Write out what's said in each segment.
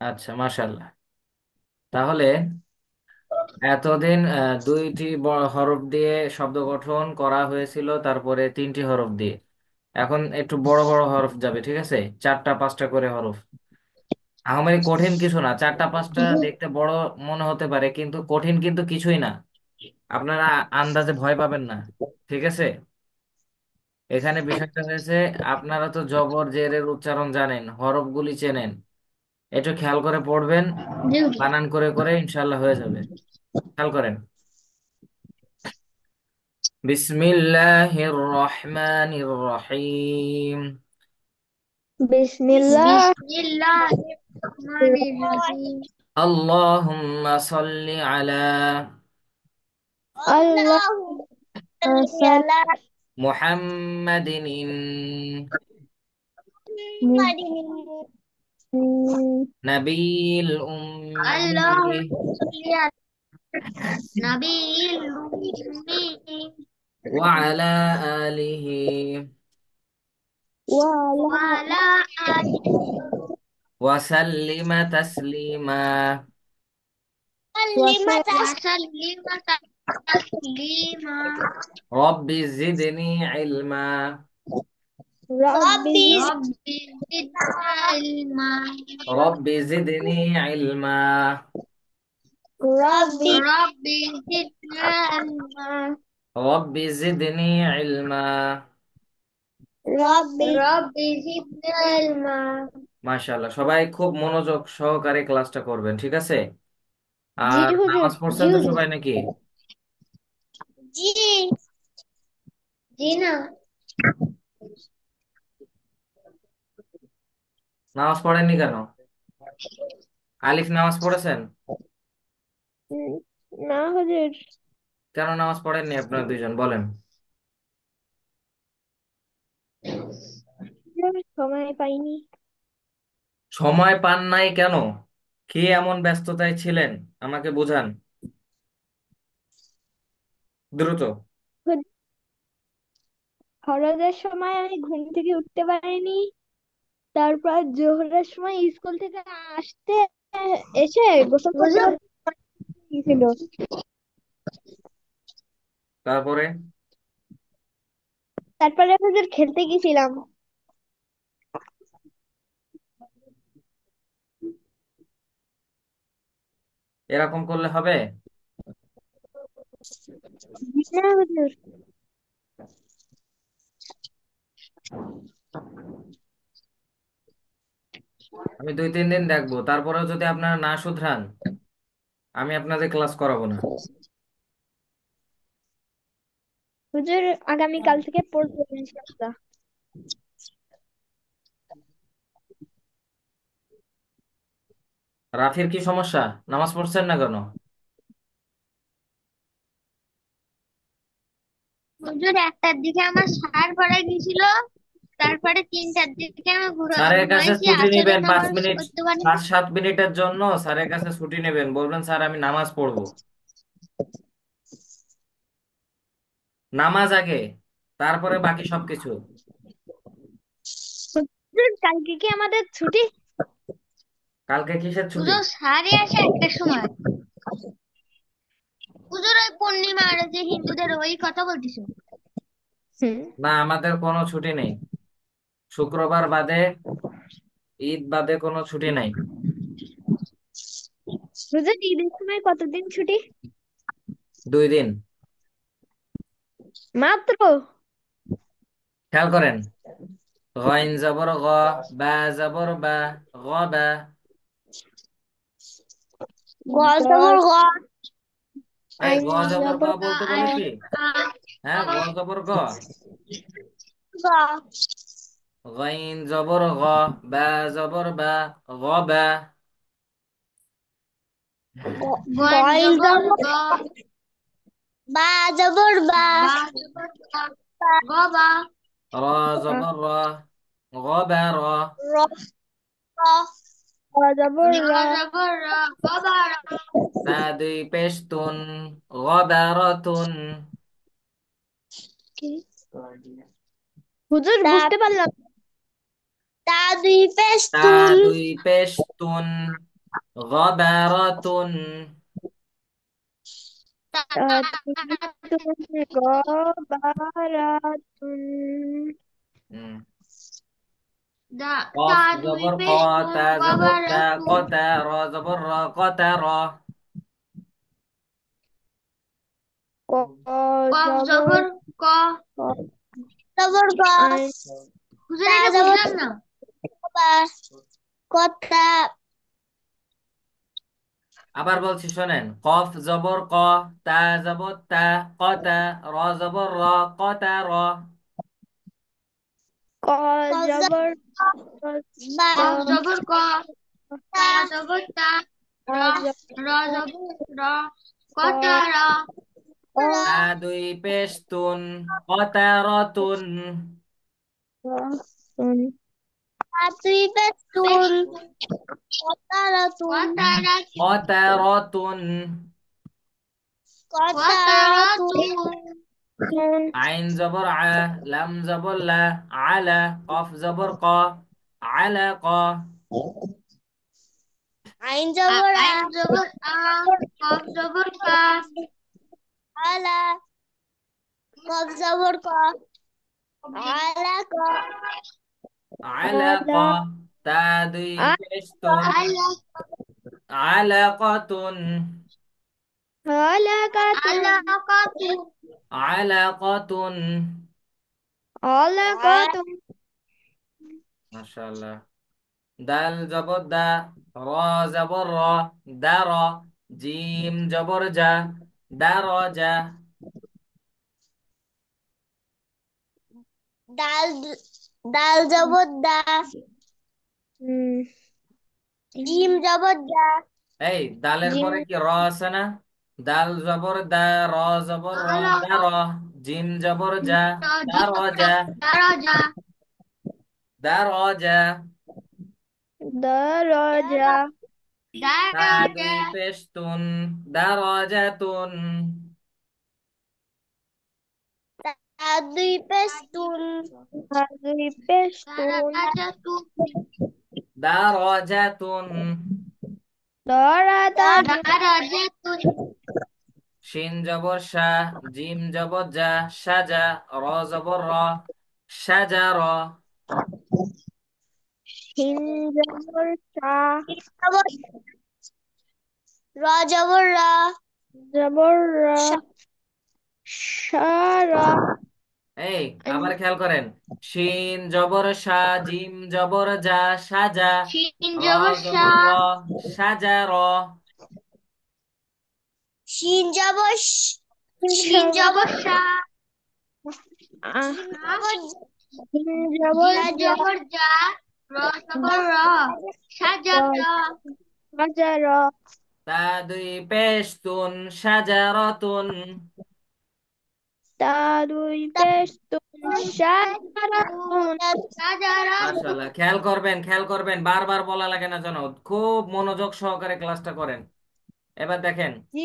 আচ্ছা, মাশাআল্লাহ। তাহলে এতদিন দুইটি বড় হরফ দিয়ে শব্দ গঠন করা হয়েছিল, তারপরে তিনটি হরফ দিয়ে। এখন একটু বড় বড় হরফ যাবে, ঠিক আছে? চারটা পাঁচটা করে হরফ। আহামরি কঠিন কিছু না, চারটা পাঁচটা দেখতে বড় মনে হতে পারে, কিন্তু কঠিন কিন্তু কিছুই না। আপনারা আন্দাজে ভয় পাবেন না, ঠিক আছে? এখানে বিষয়টা হয়েছে, আপনারা তো জবর জেরের উচ্চারণ জানেন, হরফগুলি চেনেন। একটু খেয়াল করে পড়বেন, জি হুজুর। বানান করে করে ইনশাল্লাহ হয়ে যাবে। খেয়াল করেন। বিসমিল্লাহির রহমানির রহিম। বিসমিল্লাহ। বিসমিল্লাহির রহমানির রহিম। আল্লাহুম্মা সাল্লি আলা আল্লাহুম্মা সাল্লি আলা মুহাম্মাদিন মুহাম্মাদিন নাবিয়িল উম্মি আল্লাহুম্মা সাল্লি আলা নাবিয়িল উম্মি ওয়া আলা আলিহি ওয়া আলা আলিহি ওয়া সাল্লিমা তাসলিমা। ওয়াসাল্লিমা তাসলিমা। রব্বি জিদনি ইলমা। রব্বি জিদনা ইলমা। রব্বি জিদনি ইলমা। রব্বি জিদনা ইলমা। রব্বি জিদনি ইলমা। রব্বি জিদনা ইলমা। মাশাআল্লাহ, সবাই খুব মনোযোগ সহকারে ক্লাসটা করবেন, ঠিক আছে? জি আর হুজুর। নামাজ পড়ছেন তো সবাই নাকি? জি। জি না। নামাজ পড়েননি কেন? আলিফ নামাজ পড়েছেন? উম, না হুজুর। কেন নামাজ পড়েননি আপনারা দুইজন, বলেন। হুজুর, সময় পাইনি। সময় পান নাই কেন? কি এমন ব্যস্ততায় ছিলেন, আমাকে বুঝান দ্রুত। হুজুর, ফরজের সময় আমি ঘুম থেকে উঠতে পারিনি। তারপর জোহরের সময় স্কুল থেকে আসতে এসে গোসল করতে করতে গেছিল। তারপরে তারপরে হুজুর খেলতে গেছিলাম। এরকম করলে হবে? না হুজুর। আমি 2-3 দিন দেখবো, তারপরেও যদি আপনারা না শুধরান, আমি আপনাদের ক্লাস করাবো না। হুজুর, আগামীকাল থেকে পড়বো ইনশাআল্লাহ। রাফির কি সমস্যা? নামাজ পড়ছেন না কেন? হুজুর, একটার দিকে আমার সার ভরা গেছিল। তারপরে তিনটার দিকে আমি স্যারের কাছে ঘুমাইছি, ছুটি আসরের নেবেন পাঁচ নামাজ মিনিট পড়তে পারিনি। 5-7 মিনিটের জন্য স্যারের কাছে ছুটি নেবেন, বলবেন স্যার আমি নামাজ পড়বো। নামাজ আগে, তারপরে বাকি সবকিছু। হুজুর, কালকে কি আমাদের ছুটি? কালকে কিসের ছুটি? হুজুর, সাড়ে আসে একটার সময়। হুজুর, ওই পূর্ণিমা আর যে হিন্দুদের ওই কথা বলতেছো। হুম। না, আমাদের কোনো ছুটি নেই। শুক্রবার বাদে, ঈদ বাদে কোনো ছুটি নাই। হুজুর, ঈদের সময় কতদিন ছুটি? 2 দিন। মাত্র। খেয়াল করেন। গইন জবর গ, বা জবর বা, গ বা। গজবর গ। এই আইন গ জবর গ জবর আ, বলতে আইন বলেছি? আ, হ্যাঁ, গ জবর গ। গ। গইন জবর গ, বা জবর বা, গ বা। গইন জবর গ, বা জবর বা, বা জবর বা, গ বা। র জবর র, গ বা র। র। র জবর র, জবর র, গ বা র। তা দুই পেশতুন, গদারতুন। কি? হুজুর, বুঝতে পারলাম। তা দুই তা পেস্তুন। দুই পেশতুন। গবারাতুন। গবারাতুন। হুম। দা তা কফ দুই জবর ক, পেশ তা তুন জবর তা, ক গবারাতুন। তা, র জবর র, ক তা র। ক কফ জবর জবর ক, ক জবর ক আইন হুজুর তা এটা জবর বুঝলাম না। বা কতা আবার বলছি শোনেন, কফ জবর ক, তা জবর তা, ক তা, র জবর র, ক তা র। ক জবর বা কফ জবর ক, তা জবর তা, র র জবর র, কতা র। তা দুই পেশ তুন, ক তা র তুন। তা দুই পেশ তুন কতা র তুন ক তা র তুন। কতা র তুন। আইন জবর আ, লাম জবর লা, আলা। কফ জবর ক, আলা ক। আইন জবর আ আইন জবর আ, কফ জবর কা, আলা কফ জবর ক আলা ক আলা ক। আলা তা দুই আ পেশ তুন, আলা আলাকাতুন। আলাকাতুন আলাকাতুন আলাকাতুন। আলাকাতুন। মাশাআল্লাহ। দাল জবর দা, র জবর র, দার। জিম জবর জা, দার জা। ডাল ডাল জবর দা জিম জবর দা এই দালের জিম পরে কি র আছে না? দাল জবর দা, র জবর র, আলা দার। জিম জবর যা, দার জিম যা, দরজা দার যা। দরজা তা দরজা দুই পেশতুন, দার জাতুন। দুই পেস্তুন দুই পেস্তুন দার জাতুন। দরজা শিন জবর শাহ, জিম জবর জা, সাজা। র জবর র, সাজা র। হিন জবর সা র জবর রা জবর রা সারা এই আবার খেয়াল করেন, শিন জবর শাহ, জিম জবর জা, সাজা। শিন র জবর সা জবর র, সাজা র। শিন জবর শিন জবর সা হিন জবর জবর জা র জবর র সাজারা সাজারা তা দুই পেশতুন, সাজারতুন। তারুই পেস্তুন সাজারাতুন সাজারাতুন। মাশাআল্লাহ, খেয়াল করবেন, খেয়াল করবেন, বারবার বলা লাগে না যেন। খুব মনোযোগ সহকারে ক্লাসটা করেন। এবার দেখেন, জি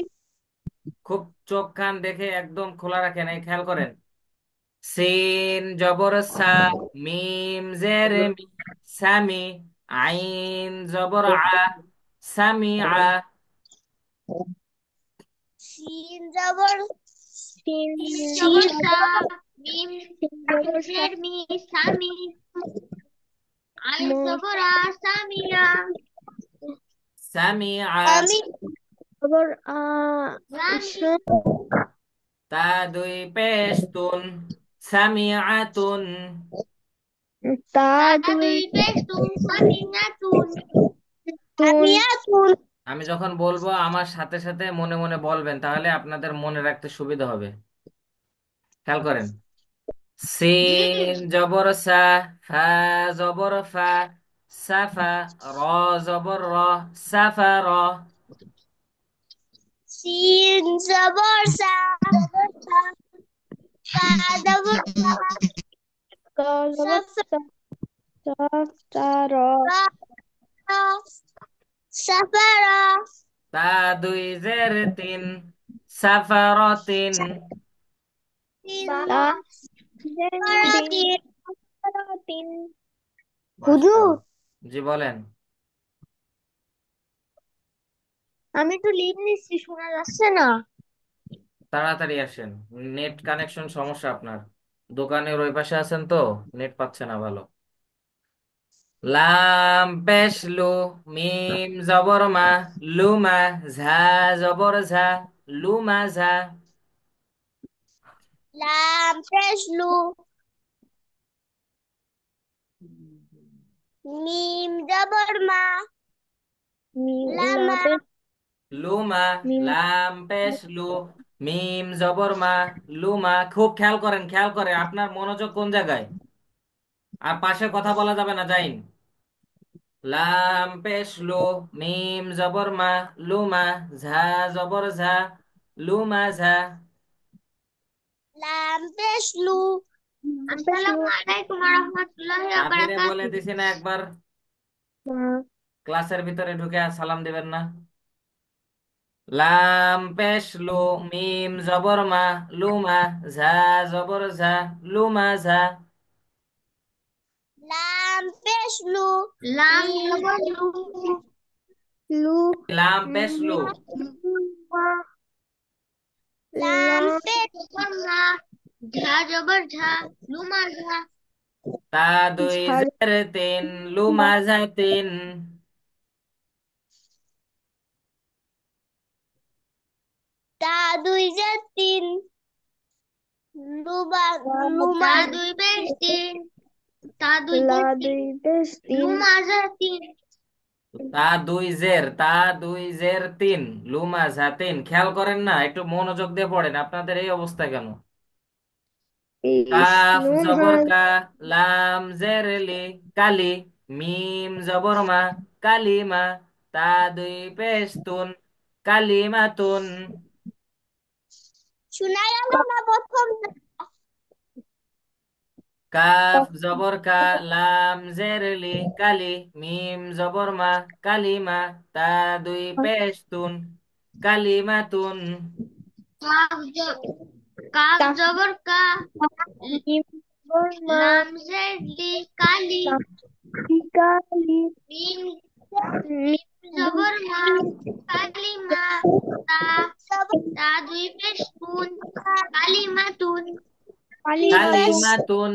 খুব চোখ কান দেখে একদম খোলা রাখেন, এই খেয়াল করেন। সিন জবর সা, মিম জের মি, সামি। আইন জবর আ, সামি আ। শিন জবর শিন জবর সা মিম জবর সা, জের মি সামি আইন জবর আ সামিয়া সামি আ। আমি জবর আ তা দুই পেশতুন, সামিআতুন। তা দুই পেস্তুন সামিয়াতুন সামিয়াতুন। আমি যখন বলবো আমার সাথে সাথে মনে মনে বলবেন, তাহলে আপনাদের মনে রাখতে সুবিধা হবে। খেয়াল করেন, জি সিন জবর সা, ফা জবর ফা, সাফা। র জবর র, সাফা র। শিন জবর সা সা জবর সা সাফারা সাফারা তা দুই জের তিন, সাফারতিন। তিন তিন হুজুর মাশাআল্লাহ। জি বলেন। আমি তো লিভ নিচ্ছি, শোনা যাচ্ছে না। তাড়াতাড়ি আসেন, নেট কানেকশন সমস্যা আপনার। দোকানের ওই পাশে আছেন তো, নেট পাচ্ছে না ভালো। লাম পেশ লু, মিম জবর মা, লুমা, ঝা জবর ঝা, লুমা ঝা। লাম পেশ লু, মিম জবর মা, লামা, লুমা, মিম লাম পেশ লু, মিম জবর মা, লুমা। খুব খেয়াল করেন, খেয়াল করেন আপনার মনোযোগ কোন জায়গায়। আর পাশে কথা বলা যাবে না, যাইন। লাম পেশ লু, মিম জবর মা, লুমা, ঝা জবর ঝা, লুমা ঝা। লাম পেশ লু। আসসালামু আলাইকুম ওয়া রাহমাতুল্লাহি ওয়া আবিরে বলে বারাকাতুহু। দিছি না একবার, ক্লাসের ভিতরে ঢুকে আর সালাম দিবেন না। লাম পেশ লু, মিম জবর মা, লুমা, ঝা জবর ঝা, লুমা ঝা। লাম পেশ লু, লাম জবর লু, লু, লাম পেশ লু, মা, লাম পেশ জবর মা, ঝা জবর ঝা, লুমা ঝা। তা দুই ঝাল জের তিন, লুমা ঝা তিন। তা দুই যে তিন, লুবা, লুমা তা দুই বেশ তিন, তা দুই লা যে দুই বেশ তিন, লুমা যা তিন। তা দুই জের তিন, লুমা ঝা তিন। খেয়াল করেন না, একটু মনোযোগ দিয়ে পড়েন, আপনাদের এই অবস্থা কেন। ইস কাফ নুন জবর হাজ কা, লাম জের লি, কালি, মিম জবর মা, কালিমা, তা দুই পেশ তুন, কালিমাতুন। শোনা গেল না প্রথম। কাফ জবর কা, লাম জের লি, কালি, মিম জবর মা, কালিমা, তা দুই পেশ তুন, কালিমাতুন। কাফ কাফ জবর কা, মিম জবর মা, লাম জের লি, কালি, কালি, মিম মিম জবর মা, কালিমা, তা তা দুই পেশ তুন, কালিমাতুন। কালিমাতুন।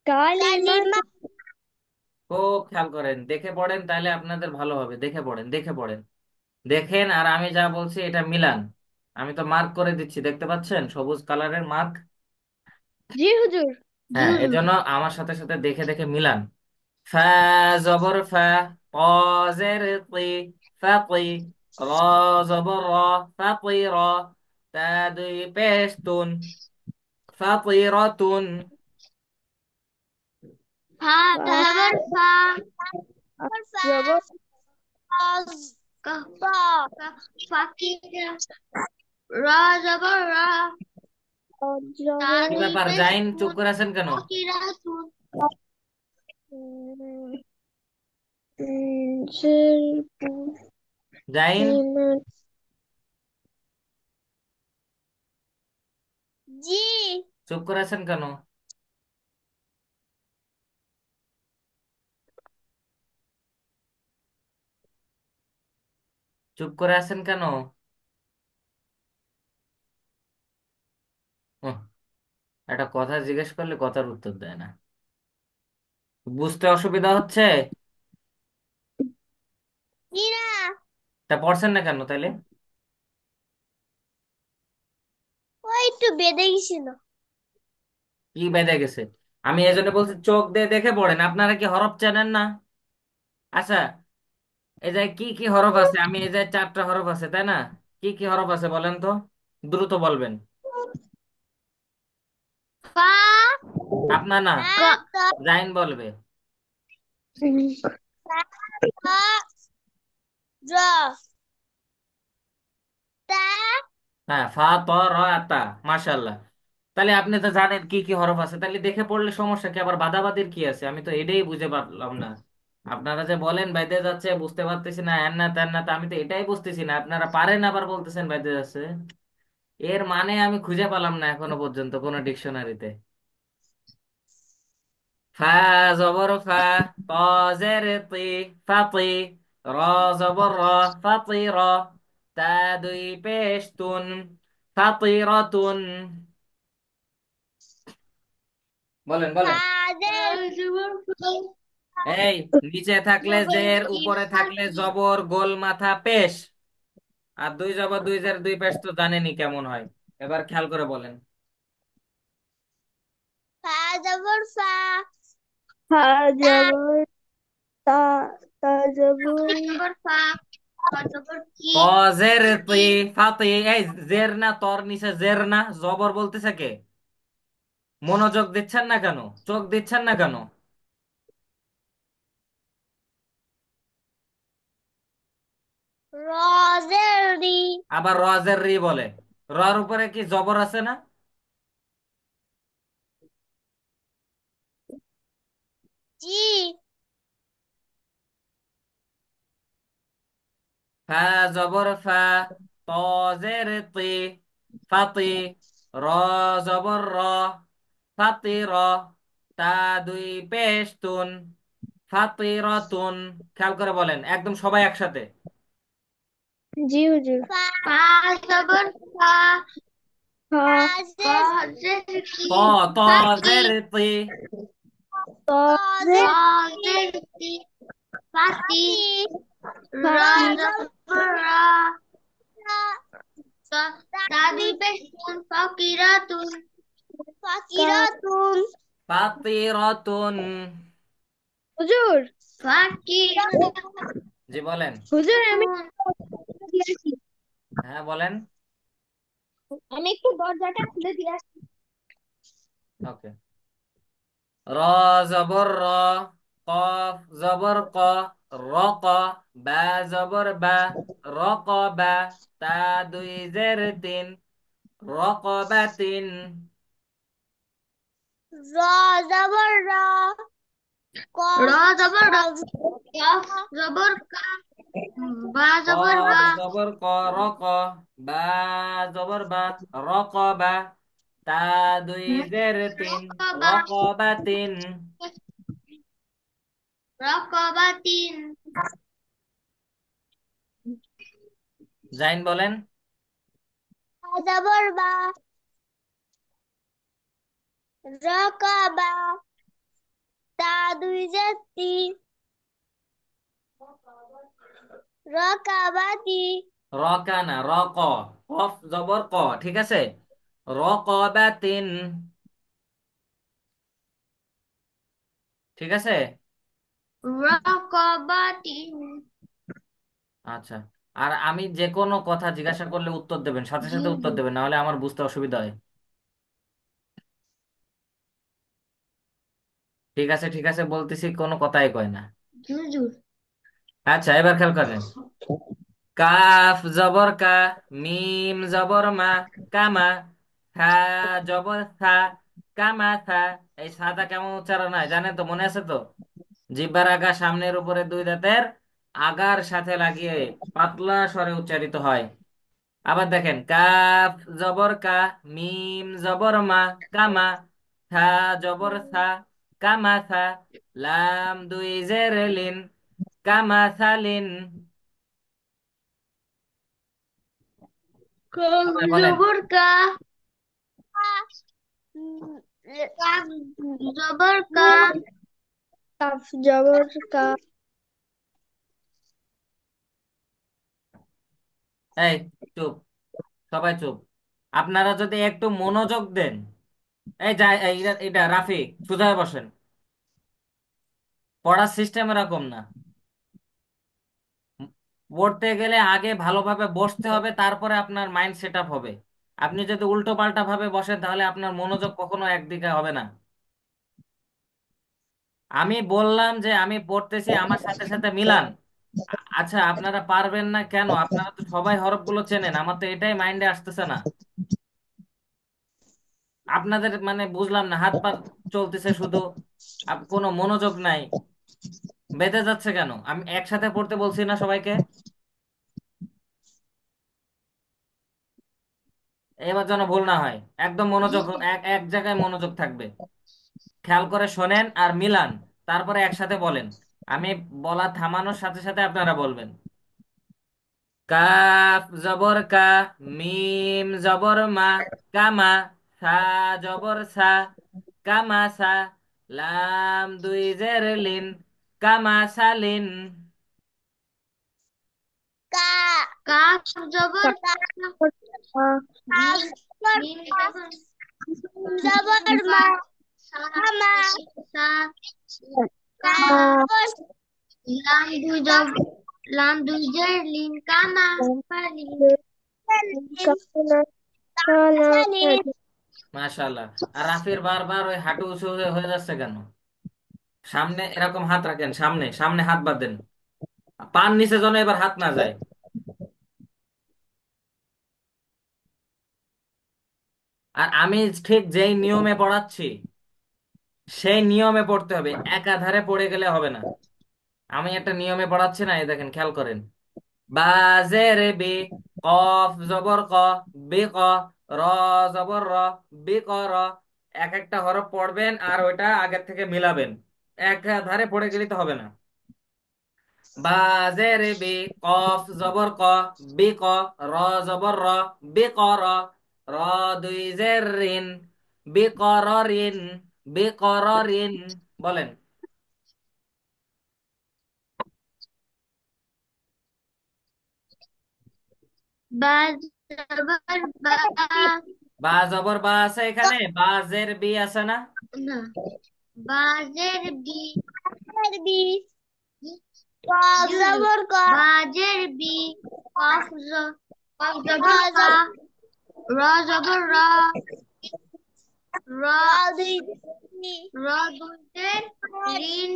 কালিমা। খুব খেয়াল করেন, দেখে পড়েন, তাহলে আপনাদের ভালো হবে। দেখে পড়েন, দেখে পড়েন, দেখেন। আর আমি যা বলছি এটা মিলান। আমি তো মার্ক করে দিচ্ছি, দেখতে পাচ্ছেন সবুজ কালারের মার্ক। জি হুজুর। জি হ্যাঁ, হুজুর। এজন্য আমার সাথে সাথে দেখে দেখে মিলান। ফা জবর ফা, ক জের তি, ফাকি, র জবর র, ফাকির, তা দুই পেশ তুন, ফাকিরাতুন। ফা জবর ফা, জবর ফাকিরা, রা জবর রা, তা কি দুই ব্যাপার, পেশ জাইন চুপ তুন, করে আছেন কেন? ফাকিরাতুন। জাইন জি। চুপ করে আছেন কেন? চুপ করে আছেন কেন? উহ, একটা কথা জিজ্ঞেস করলে কথার উত্তর দেয় না। বুঝতে অসুবিধা হচ্ছে? জি না, তা পড়ছেন না কেন তাইলে? ওই একটু বেঁধে গেছিল। কি বেঁধে গেছে? আমি এই জন্য বলছি চোখ দিয়ে দেখে পড়েন। আপনারা কি হরফ চেনেন না? আচ্ছা, এই যে কি কি হরফ আছে, আমি এই যে চারটা হরফ আছে তাই না? কি কি হরফ আছে বলেন তো, দ্রুত বলবেন। ফা, আপনার না, কাফ, জাইন বলবে। ফা, র, তা, হ্যাঁ, ফা ত র আতা। মাশাআল্লাহ। তাহলে আপনি তো জানেন কি কি হরফ আছে, তাহলে দেখে পড়লে সমস্যা কি, আবার বাদাবাদির কি আছে? আমি তো এটাই বুঝে পারলাম না। আপনারা যে বলেন বাইতে যাচ্ছে, বুঝতে পারতেছি না, হ্যান না ত্যান না, তা আমি তো এটাই বুঝতেছি না। আপনারা পারেন আবার বলতেছেন বাইতে যাচ্ছে। এর মানে আমি খুঁজে পেলাম না এখনো পর্যন্ত কোনো ডিকশনারিতে। ফা জবর ফা, ত জের তি, ফাতি, র জবর র, ফাতির। তা দুই পেশ তুন, ফাতিরাতুন। বলেন বলেন। এই, নিচে থাকলে জের, উপরে থাকলে জবর, গোল মাথা পেশ। আর দুই জবর দুই জের দুই পেশ তো জানেনই কেমন হয়। এবার খেয়াল করে বলেন। ফা জবর তা, তা জবর কজের তি, ফাতি। এই, জের না, তর নিচে জের না, জবর বলতেছে কে? মনোযোগ দিচ্ছেন না কেন? চোখ দিচ্ছেন না কেন? আবার রজের রি বলে। রর উপরে কি জবর আছে না? ফা জবর ফা, তজের তি, ফাতি। র জবর র, ফাতি র। তা দুই পেশ তুন, ফাতি রতুন। খেয়াল করে বলেন একদম সবাই একসাথে। জি হুজুর। ফা জবর ফা, ফা ত, তজের তি। ত ফাতি কাতুন। ফাতি রতুন। হুজুর, জি বলেন। হুজুর আমি হ্যাঁ বলেন। আমি একটু দরজাটা খুলে দিয়ে আসি। ওকে। র জবর র, কফ জবর ক, রক। বা জবর বা, রক বা। তা দুই জের তিন, রকবাতিন। র জবর র, র জবর র, কফ জবর কা, বা জবর কফ বা, জবর ক, রক। বা জবর বা, রক বা। তা দুই জের তিন, রকবা, রকবাতিন। রকবাতিন। জাইন বলেন। বা জবর বা, রকবা। তা দুই জাতি, রকাবাতি। রকা না, রক। কফ জবর ক, ঠিক আছে। রকবাতিন। ঠিক আছে। রকবাতিন। আচ্ছা। আর আমি যে কোনো কথা জিজ্ঞাসা করলে উত্তর দেবেন, সাথে জি সাথে উত্তর হুজুর। দেবেন, না হলে আমার বুঝতে অসুবিধা হয়। ঠিক আছে ঠিক আছে বলতেছি, কোনো কথাই কয় না। জি হুজুর। আচ্ছা, এবার খেয়াল করেন। কাফ জবর কা, মিম জবর মা, কামা। থা জবর থা, কামা থা। এই সাদা কেমন উচ্চারণ হয় জানেন তো? মনে আছে তো? জিহ্বার আগা সামনের উপরে দুই দাঁতের আগার সাথে লাগিয়ে পাতলা স্বরে উচ্চারিত হয়। আবার দেখেন, কাফ জবর কা, মিম জবর মা, কামা। থা জবর থা, কামা থা। লাম দুই জের লিন, কামা থালিন। কফ সবাই বলেন। জবর কা, কাফ জবর কা, কাফ জবর কা। এই, চুপ, সবাই চুপ। আপনারা যদি একটু মনোযোগ দেন। এই যা, এটা এটা রাফি, সোজা হয়ে বসেন। পড়ার সিস্টেম এরকম না। পড়তে গেলে আগে ভালোভাবে বসতে হবে, তারপরে আপনার মাইন্ড সেট আপ হবে। আপনি যদি উল্টো পাল্টা ভাবে বসেন তাহলে আপনার মনোযোগ কখনো একদিকে হবে না। আমি বললাম যে আমি পড়তেছি, আমার সাথে সাথে মিলান। আচ্ছা, আপনারা পারবেন না কেন? আপনারা তো সবাই হরফগুলো চেনেন, আমার তো এটাই মাইন্ডে আসতেছে না। আপনাদের মানে বুঝলাম না, হাত পা চলতেছে শুধু, কোনো মনোযোগ নাই। বেঁধে যাচ্ছে কেন? আমি একসাথে পড়তে বলছি না সবাইকে? এবার যেন ভুল না হয়। একদম জি মনোযোগ, এক এক জায়গায় মনোযোগ থাকবে। খেয়াল করে শোনেন আর মিলান, তারপরে একসাথে বলেন। আমি বলা থামানোর সাথে সাথে আপনারা বলবেন। কাফ জবর কা, মিম জবর মা, কামা, সা জবর সা, কামাসা, লাম দুই জের লিন, কামাসালিন। কা কাফ জবর কা, মিম মিম জবর মা, কামা, সা, জবর লাম দুই জব লাম দুই জের লিন, কামা পালিন, কামাসালিন। মাশাআল্লাহ। আর রাফির বারবার ওই হাঁটু উঁচু হয়ে হয়ে যাচ্ছে কেন? সামনে এরকম হাত রাখেন, সামনে সামনে হাত বাঁধেন, পান নিচে যেন এবার হাত না যায়। আর আমি ঠিক যেই নিয়মে পড়াচ্ছি সেই নিয়মে পড়তে হবে, একাধারে পড়ে গেলে হবে না। আমি একটা নিয়মে পড়াচ্ছি না, এই দেখেন খেয়াল করেন। বাজের বি, কফ জবর ক, বি ক, র জবর র, বি ক র। এক একটা হরফ পড়বেন আর ওইটা আগের থেকে মিলাবেন, একাধারে পড়ে গেলে তো হবে না। বাজের বি, কফ জবর ক, বি ক, র জবর র, বি ক র, র দুই জের রিন, বি ক র রিন, বি ক র রিন। বলেন। বা জবর বা, বা জবর বা আছে এখানে, বাজের বি আছে না? না, বাজের বি, বি, কফ জবর ক, বাজের বি, কফ জবর কা, র জবর র, র দুই, র দুইতে রিন।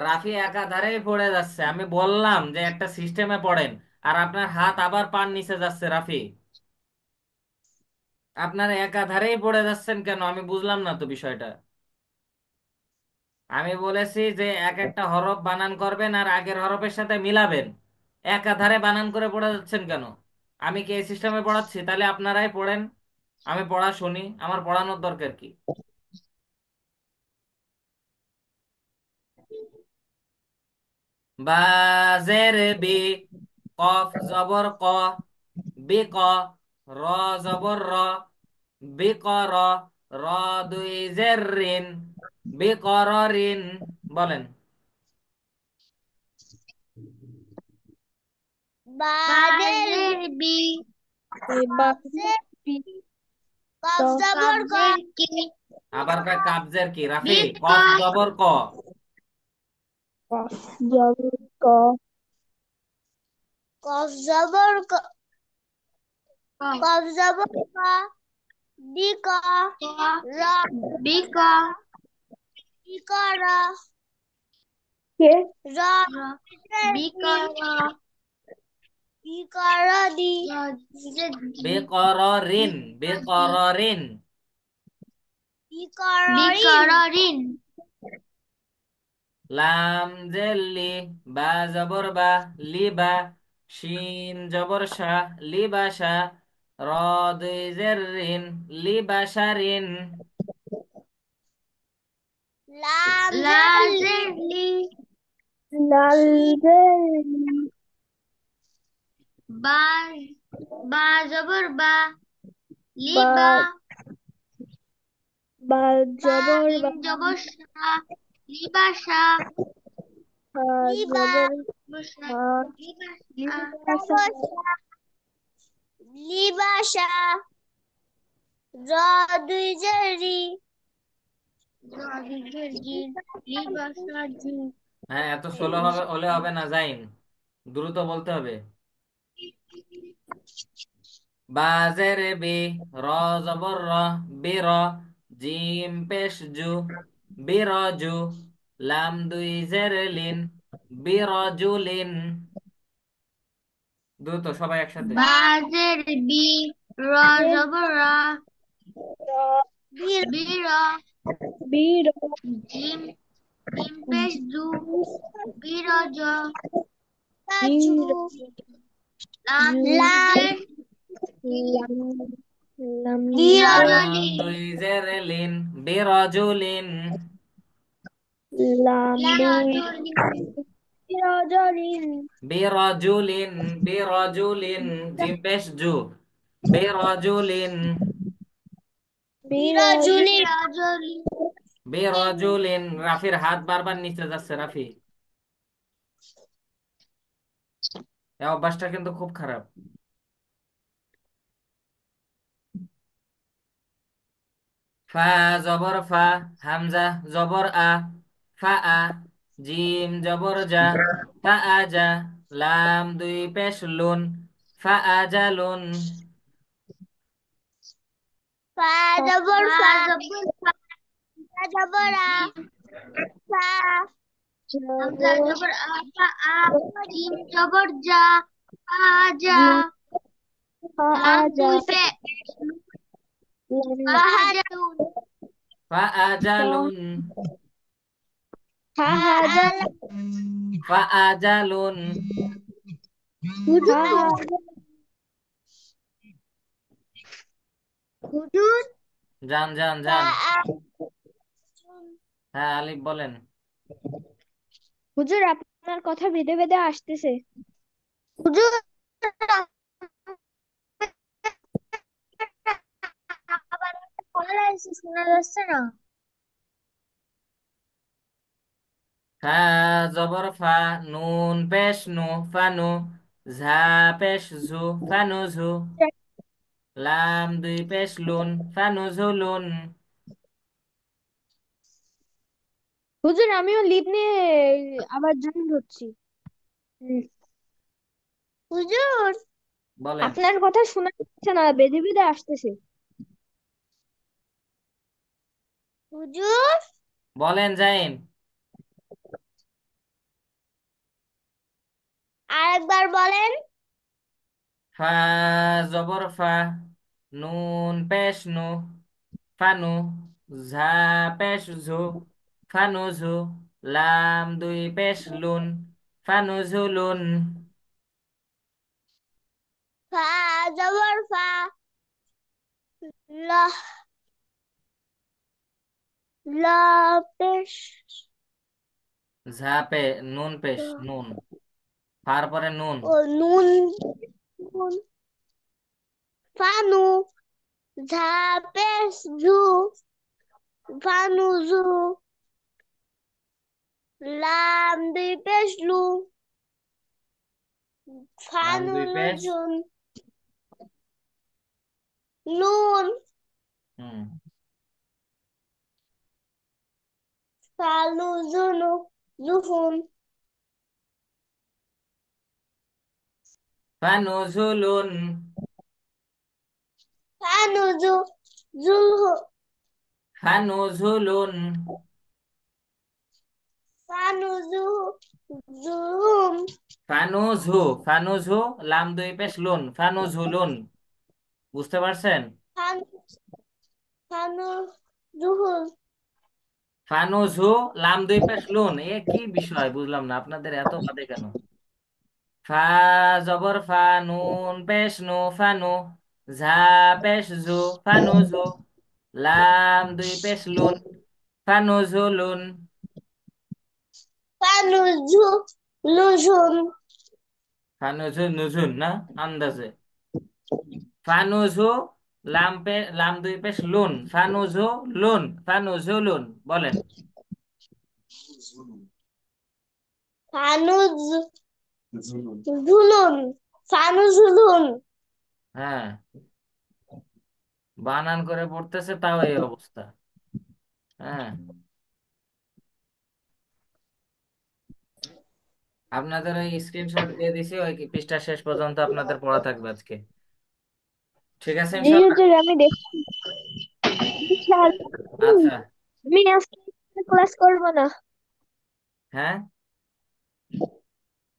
রাফি একাধারেই পড়ে যাচ্ছে, আমি বললাম যে একটা সিস্টেমে পড়েন, আর আপনার হাত আবার পান নিচে যাচ্ছে রাফি। আপনারা একাধারেই পড়ে যাচ্ছেন কেন আমি বুঝলাম না তো বিষয়টা। আমি বলেছি যে এক একটা হরফ বানান করবেন আর আগের হরফের সাথে মিলাবেন, একাধারে বানান করে পড়ে যাচ্ছেন কেন? আমি কি এই সিস্টেমে পড়াচ্ছি? তাহলে আপনারাই পড়েন, আমি পড়া শুনি, আমার পড়ানোর দরকার কি? বাজের বি, কফ জবর ক, বি ক, র জবর র, বি ক র, র দুই জের রিন, বি ক র রিন। বলেন। বাজের বি, বাজের বি, কফ জবর ক, কি, আবার কয় কাবজের কি রাফি, বি ক, কফ জবর ক। জবর ক, কফ জবর ক, কফ জবর ক, বি ক, র, বি ক, বি ক র, র, বি ক র, বি ক র দি, বে ক র রিন, বে ক র রিন। বি ক র ঋণ। লাম জের লি, বা জবর বা, লি বা, শিন জবর শাহ, লি বা শাহ, র দুই জের রিন, লি বা শা রিন। লাজের লি, লালজের বা, বা জবর বা, লি বা, বা জবর বা, জবর সা, লি বা সা, লিবা, লিবা, লিবা, লিবাসা, র দুই জেরি, র দুই জেরি, লিবাসা জি। হ্যাঁ, এত স্লো হবে হলে হবে না, যাইন, দ্রুত বলতে হবে। বাজের বি, র জবর র, বি র, জিম পেশ জু, বি র জু, লাম দুই জের লিন, বি র জু লিন। দ্রুত সবাই একসাথে। বাজের বি, র জবর রা, বীর, বীর, জিম, জিম পেশ জু, বীর জ, জু, লাম লাম, লাম বিরজলি, দুই জের লিন, বি র জু লিন। লাম দুই, বিরজলিন। বিরজুলিন, বিরজুলিন, জিম পেশ জু, বিরজুলিন, বিরজুলিন। বিরজুলিন। রাফির হাত বারবার নিচে যাচ্ছে, রাফি, এই অভ্যাসটা কিন্তু খুব খারাপ। ফা জবর ফা, হামজা জবর আ, ফা আ, জিম জবর জা, ফা আ জা, লাম দুই পেশ লুন, ফা আ জা লুন, ফা জবর ফা, ফা জবর আ, ফা, হামজা জবর আ, ফা আ, জিম জবর জা, ফা জা, লাম দুই পে, ফা হাজা, ফা আ জা লুন, ফা হাজা, ফা আ জা লুন। হুজুর। যান যান ফা যান। আ, হ্যাঁ আলিফ বলেন। হুজুর আপনার কথা বেঁধে বেঁধে আসতেছে। হুজুর আবার কল আসছে, শোনা যাচ্ছে না। ফা জবর ফা, নুন পেশ নু, ফানু, ঝা পেশ ঝু, ফানু ঝু, লাম দুই পেশ লুন, ফানু ঝুলুন। হুজুর আমিও লিভ নিয়ে আবার জয়েন হচ্ছি। হুজুর বলেন। আপনার কথা শোনা যাচ্ছে না, বেঁধে বেঁধে আসতেছে। হুজুর বলেন জাইন। আরেকবার বলেন। ফা জবর ফা, নুন পেশ নু, ফানু, ঝা পেশ ঝু, ফানু ঝু, লাম দুই পেশ লুন, ফানু ঝুলুন। ফা জবর ফা, লা, লা পেশ, ঝা পে, নুন পেশ নুন, ফার পরে নুন। ও নুন, নুন, ফানু, ঝা পেশ জু, ফানু জু, লাম দুই পেশ লু, লাম ফানু দুই পেশ লুজুন, নুন, হুম। ফালু জুনু, জুহুন, ফানু ঝুলুন, ফানু জু, জুহু, ফানু ঝুলুন, ফানু জুহু, জুহুম, ফানু ঝু, ফানু ঝু, লাম দুই পেশ লুন, ফানু ঝুলুন। বুঝতে পারছেন? ফানু, ফানু জুহুল। ফানু ঝু, লাম দুই পেশ লুন, এ কি বিষয় বুঝলাম না, আপনাদের এত বাদে কেন? ফা জবর ফা, নুন পেশ নু, ফানু, ঝা পেশ ঝু, ফানু ঝু, লাম দুই পেশ লুন, ফানু ঝুলুন। ফানু জু, লুজুন, ফানু ঝু নুঝুন না, আন্দাজে। ফানুজু, লাম দুই পেশ লুন, ফানুজু লুন, ফানুজু লুন। বলেন। ফানু জুলুন, ফানু জুলুন। হ্যাঁ, বানান করে পড়তেছে তাও এই অবস্থা। হ্যাঁ, আপনাদের ওই স্ক্রিনশট দিয়ে দিছি, ওই পৃষ্ঠা শেষ পর্যন্ত আপনাদের পড়া থাকবে আজকে। ঠিক আছে জি ইনশাল্লাহ। হুজুর আমি দেখছি। ইনশাআল্লাহ। আচ্ছা। আমি আজকে ক্লাস করব না। হ্যাঁ,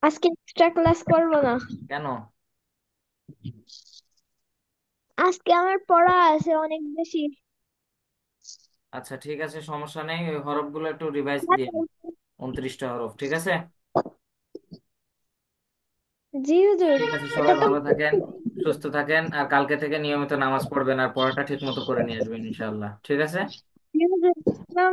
আজকে এক্সট্রা ক্লাস করব না। কেন? আজকে আমার পড়া আছে অনেক বেশি। আচ্ছা ঠিক আছে, সমস্যা নেই, ওই হরফগুলো একটু রিভাইজ দিয়ে নিন। 29টা হরফ, ঠিক আছে। জি হুজুর। ঠিক আছে, এটা সবাই তো ভালো থাকেন, সুস্থ থাকেন, আর কালকে থেকে নিয়মিত নামাজ পড়বেন আর পড়াটা ঠিক মতো করে নিয়ে আসবেন ইনশাআল্লাহ, ঠিক আছে। জি হুজুর